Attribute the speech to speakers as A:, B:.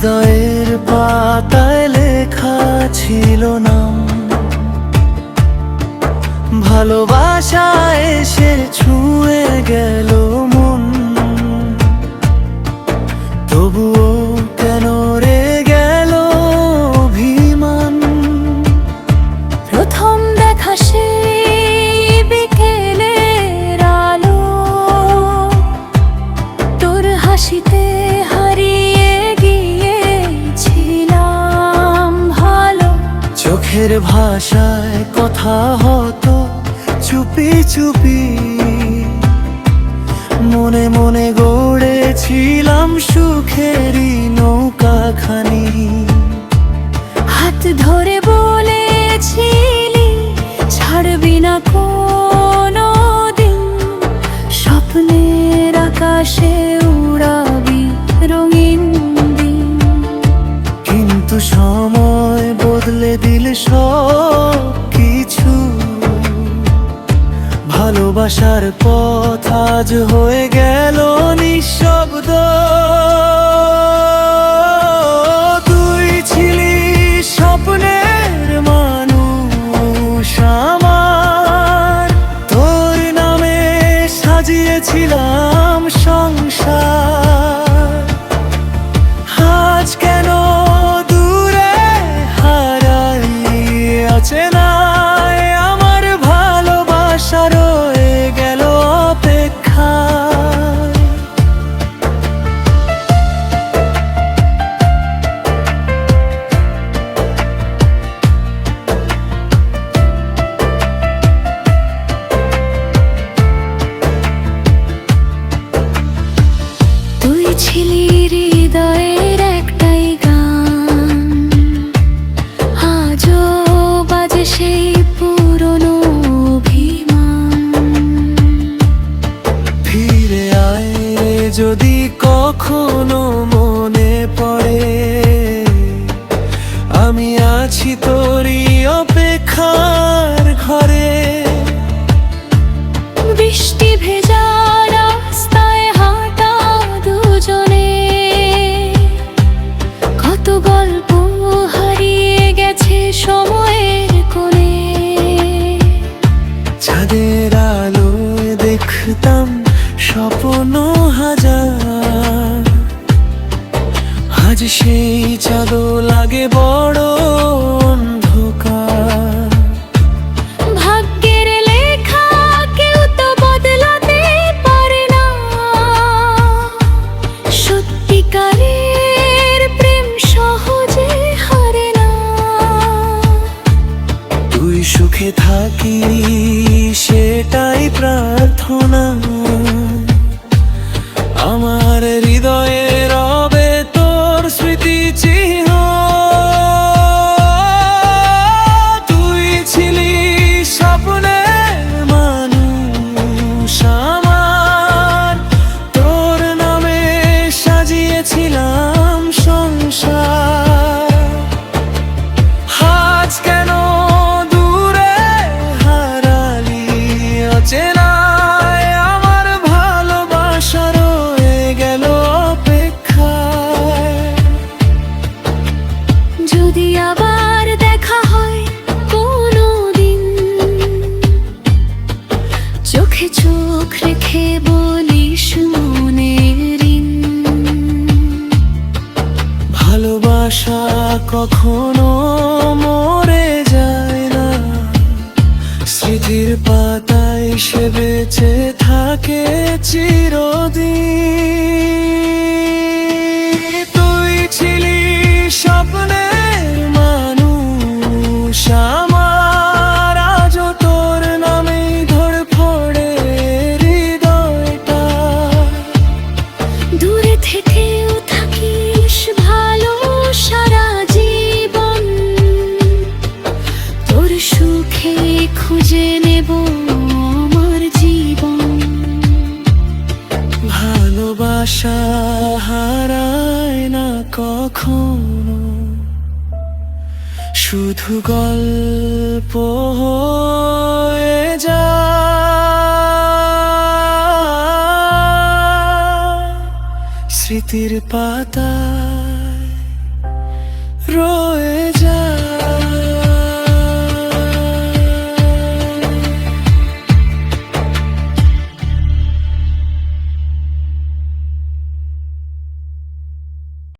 A: হৃদয়ের পাতায় লেখা ছিল নাম, ভালোবাসা এসে ছুঁয়ে গেল মন। তবুও কেন রে গেল অভিমান?
B: প্রথম দেখা সেই বিকেলের আলো, তোর হাসিতে হারিয়ে গিয়েছিলাম ভালো।
A: চোখের ভাষায় কথা হতো চুপি চুপি, মনে মনে গড়েছিলাম সুখেরই নৌকাখানি।
B: হাত ধরে বলেছিলি ছাড়বি না কোনো দিন, স্বপ্নের আকাশে উড়াবি রঙিন দিন।
A: কিন্তু সময় বদলে দিল সব কিছু, ভালোবাসার পথ আজ হয়ে গেল নিঃশব্দ। তুই ছিলি স্বপ্নের মানুষ আমার, তোর নামে সাজিয়েছিলাম সংসার। আজ কেন দূরে হারাই অচেনায় আমার ভালোবাসা রয়ে গেল অপেক্ষায়।
B: তুই ছিলি হৃদয়ের একটাই গান, আজও বাজে সেই পুরনো অভিমান।
A: ফিরে আয় যদি কখনো মনে পড়ে, আমি আছি তোরই অপেক্ষার ঘরে।
B: বৃষ্টি ভেজা রাস্তায় হাঁটা দুজনে, কত গল্প হারিয়ে গেছে সময়ের কোণে।
A: চাঁদের আলোয় দেখতাম স্বপ্ন হাজার, আজ সেই চাঁদও লাগে বড় অন্ধকার।
B: ভাগ্যের লেখা কেউ তো বদলাতে পারে না, সত্যিকারের প্রেম সহজে হারে না।
A: তুই সুখে থাকি সেটাই প্রার্থনা, আমার হৃদয়ে রবে তোর স্মৃতি চিহ্ন। তুই ছিলি স্বপ্নের মানুষ আমার, তোর নামে সাজিয়েছিলাম সংসার। আজ কেন দূরে হারালি অচেনায় আমার ভালোবাসা রয়ে গেল অপেক্ষায়।
B: যদি আবার দেখা হয় কোনো দিন, চোখে চোখ রেখে বলিস মনের ঋণ।
A: ভালোবাসা কখনো মরে যায় না, স্মৃতির পাতায় সে বেঁচে থাকে চিরদিন। তুই ছিলি স্বপ্নের মানুষ আমার, আজও তোর নামেই ধড়ফড়ে হৃদয়টা।
B: দূরে থেকেও থাকিস ভালো সারা জীবন, তোর সুখে খুঁজে নেব আমার জীবন।
A: ভালোবাসা হারায় না কখনো, শুধু গল্প হয়ে যায় স্মৃতির পাতায়। রয়ে যায়।